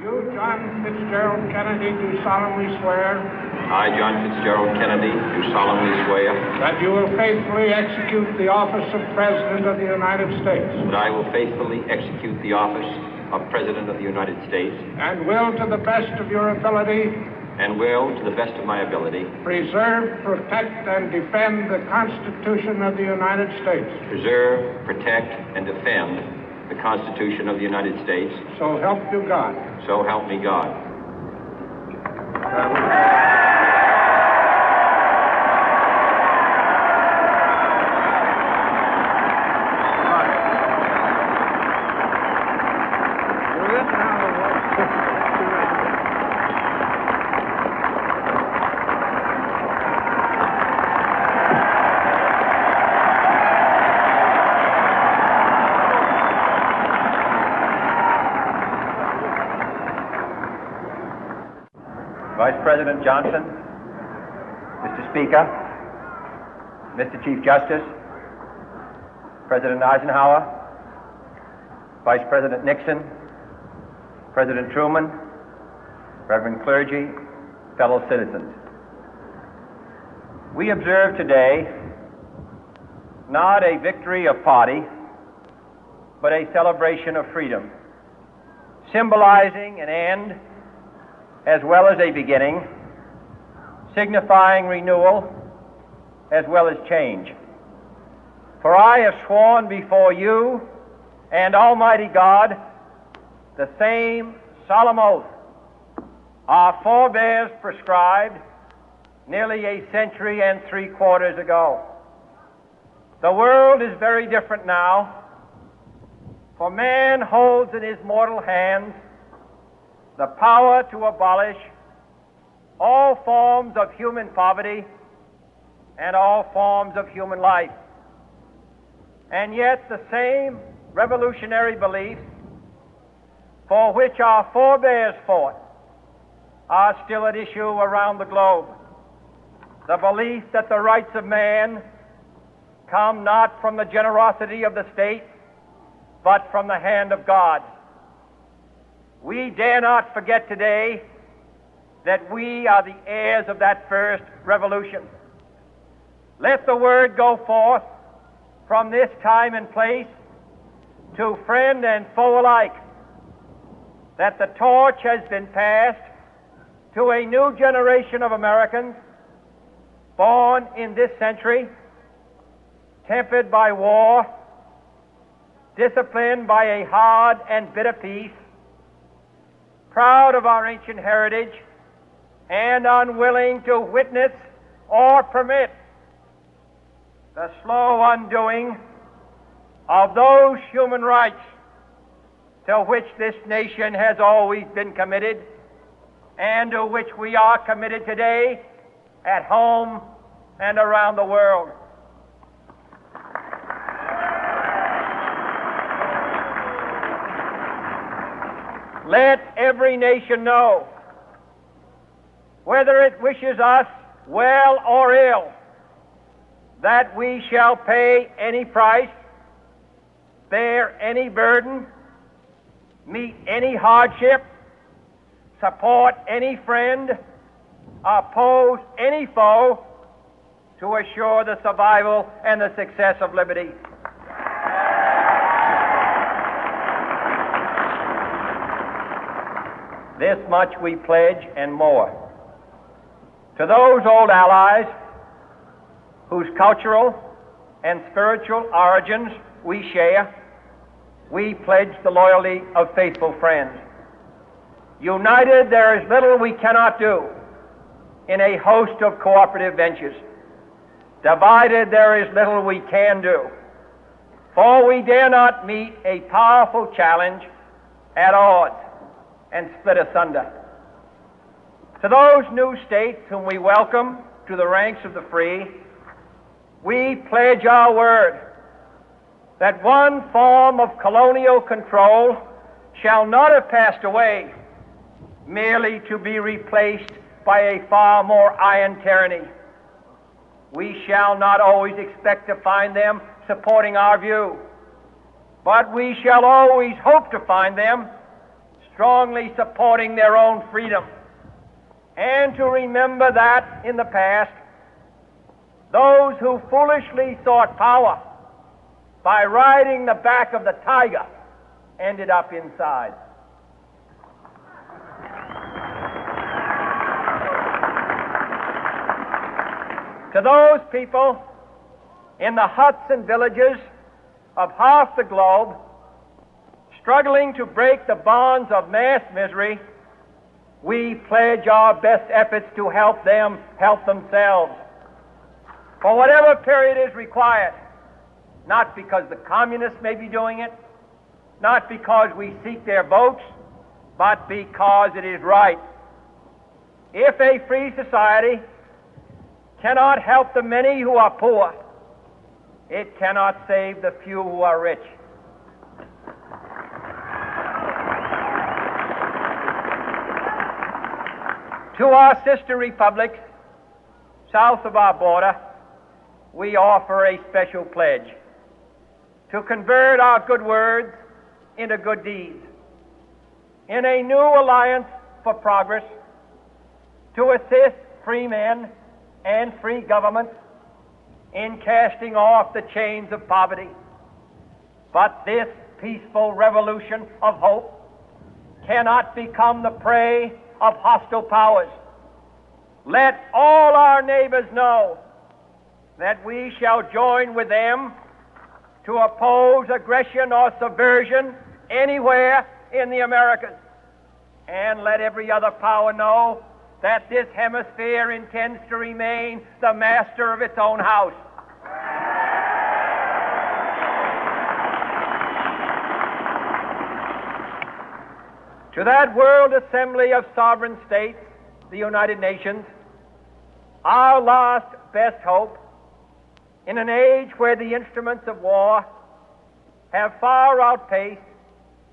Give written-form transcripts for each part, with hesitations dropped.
You, John Fitzgerald Kennedy, do solemnly swear. I, John Fitzgerald Kennedy, do solemnly swear. That you will faithfully execute the office of President of the United States. That I will faithfully execute the office of President of the United States. And will, to the best of your ability. And will, to the best of my ability. Preserve, protect, and defend the Constitution of the United States. Preserve, protect, and defend the Constitution of the United States. So help you God. So help me God. Vice President Johnson, Mr. Speaker, Mr. Chief Justice, President Eisenhower, Vice President Nixon, President Truman, Reverend clergy, fellow citizens. We observe today not a victory of party, but a celebration of freedom, symbolizing an end as well as a beginning, signifying renewal as well as change. For I have sworn before you and Almighty God the same solemn oath our forebears prescribed nearly a century and 3/4 ago. The world is very different now, for man holds in his mortal hands the power to abolish all forms of human poverty and all forms of human life. And yet the same revolutionary beliefs for which our forebears fought are still at issue around the globe. The belief that the rights of man come not from the generosity of the state, but from the hand of God. We dare not forget today that we are the heirs of that first revolution. Let the word go forth from this time and place to friend and foe alike that the torch has been passed to a new generation of Americans born in this century, tempered by war, disciplined by a hard and bitter peace, proud of our ancient heritage, and unwilling to witness or permit the slow undoing of those human rights to which this nation has always been committed and to which we are committed today at home and around the world. Let every nation know, whether it wishes us well or ill, that we shall pay any price, bear any burden, meet any hardship, support any friend, oppose any foe to assure the survival and the success of liberty. This much we pledge and more. To those old allies whose cultural and spiritual origins we share, we pledge the loyalty of faithful friends. United, there is little we cannot do in a host of cooperative ventures. Divided, there is little we can do, for we dare not meet a powerful challenge at odds and split asunder. To those new states whom we welcome to the ranks of the free, we pledge our word that one form of colonial control shall not have passed away merely to be replaced by a far more iron tyranny. We shall not always expect to find them supporting our view, but we shall always hope to find them strongly supporting their own freedom, and to remember that in the past, those who foolishly sought power by riding the back of the tiger ended up inside. To those people in the huts and villages of half the globe struggling to break the bonds of mass misery, we pledge our best efforts to help them help themselves for whatever period is required, not because the communists may be doing it, not because we seek their votes, but because it is right. If a free society cannot help the many who are poor, it cannot save the few who are rich. To our sister republics south of our border, we offer a special pledge to convert our good words into good deeds, in a new alliance for progress, to assist free men and free governments in casting off the chains of poverty. But this peaceful revolution of hope cannot become the prey of hostile powers. Let all our neighbors know that we shall join with them to oppose aggression or subversion anywhere in the Americas. And let every other power know that this hemisphere intends to remain the master of its own house. To that World Assembly of Sovereign States, the United Nations, our last best hope, in an age where the instruments of war have far outpaced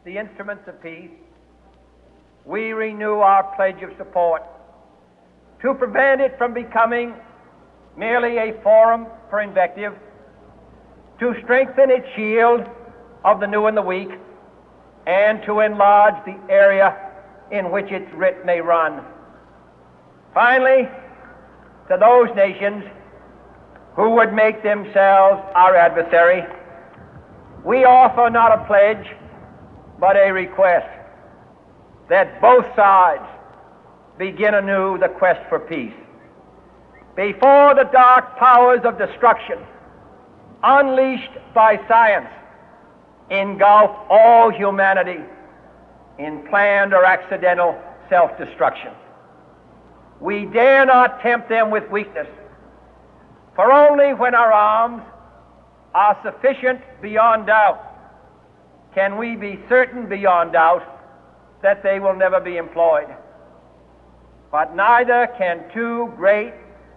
the instruments of peace, we renew our pledge of support to prevent it from becoming merely a forum for invective, to strengthen its shield of the new and the weak, and to enlarge the area in which its writ may run. Finally, to those nations who would make themselves our adversary, we offer not a pledge, but a request that both sides begin anew the quest for peace. Before the dark powers of destruction, unleashed by science, engulf all humanity in planned or accidental self-destruction, we dare not tempt them with weakness, for only when our arms are sufficient beyond doubt can we be certain beyond doubt that they will never be employed. But neither can two great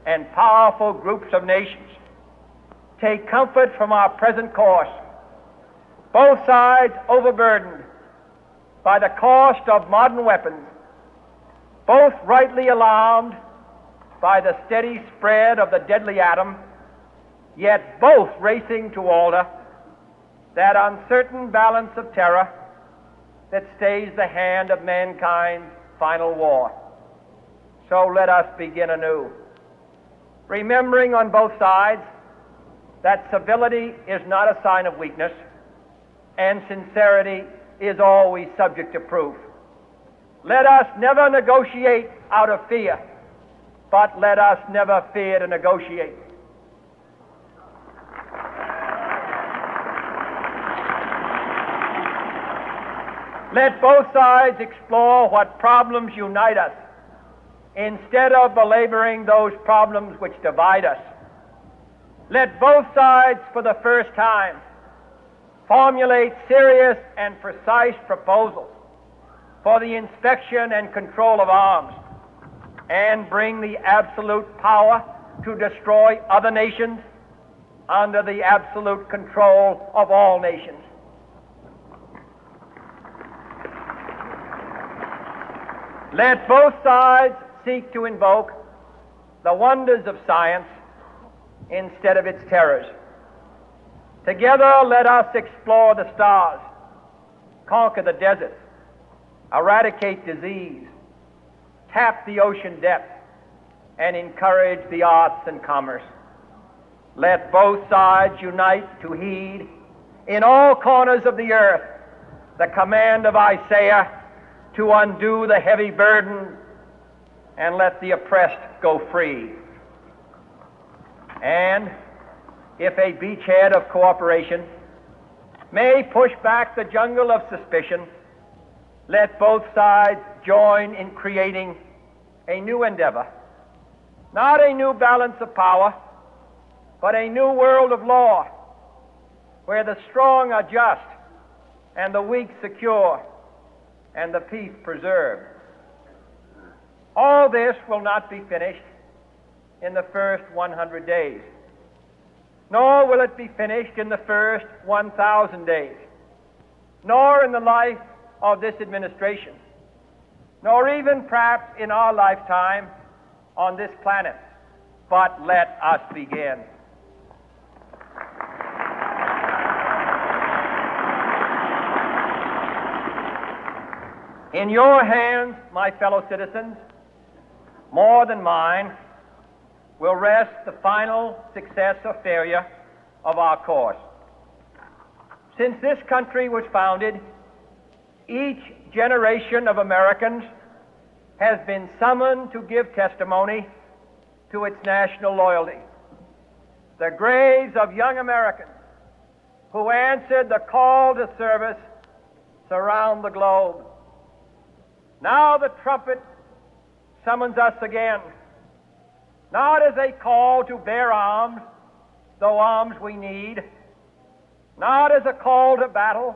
and powerful groups of nations take comfort from our present course, both sides overburdened by the cost of modern weapons, both rightly alarmed by the steady spread of the deadly atom, yet both racing to alter that uncertain balance of terror that stays the hand of mankind's final war. So let us begin anew, remembering on both sides that civility is not a sign of weakness, and sincerity is always subject to proof. Let us never negotiate out of fear, but let us never fear to negotiate. Let both sides explore what problems unite us, instead of belaboring those problems which divide us. Let both sides, for the first time, formulate serious and precise proposals for the inspection and control of arms, and bring the absolute power to destroy other nations under the absolute control of all nations. Let both sides seek to invoke the wonders of science instead of its terrors. Together, let us explore the stars, conquer the deserts, eradicate disease, tap the ocean depth, and encourage the arts and commerce. Let both sides unite to heed in all corners of the earth the command of Isaiah to undo the heavy burden and let the oppressed go free. And if a beachhead of cooperation may push back the jungle of suspicion, let both sides join in creating a new endeavor, not a new balance of power, but a new world of law, where the strong are just and the weak secure and the peace preserved. All this will not be finished in the first 100 days, nor will it be finished in the first 1,000 days, nor in the life of this administration, nor even perhaps in our lifetime on this planet. But let us begin. In your hands, my fellow citizens, more than mine, will rest the final success or failure of our course. Since this country was founded, each generation of Americans has been summoned to give testimony to its national loyalty. The graves of young Americans who answered the call to service surround the globe. Now the trumpet summons us again, not as a call to bear arms, though arms we need, not as a call to battle,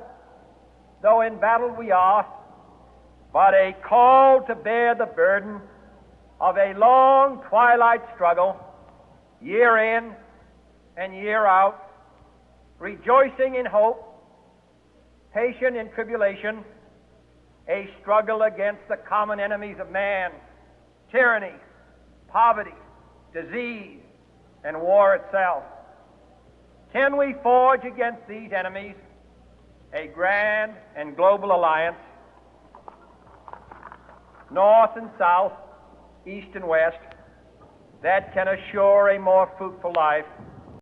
though in battle we are, but a call to bear the burden of a long twilight struggle, year in and year out, rejoicing in hope, patient in tribulation, a struggle against the common enemies of man, tyranny, poverty, disease, and war itself. Can we forge against these enemies a grand and global alliance, north and south, east and west, that can assure a more fruitful life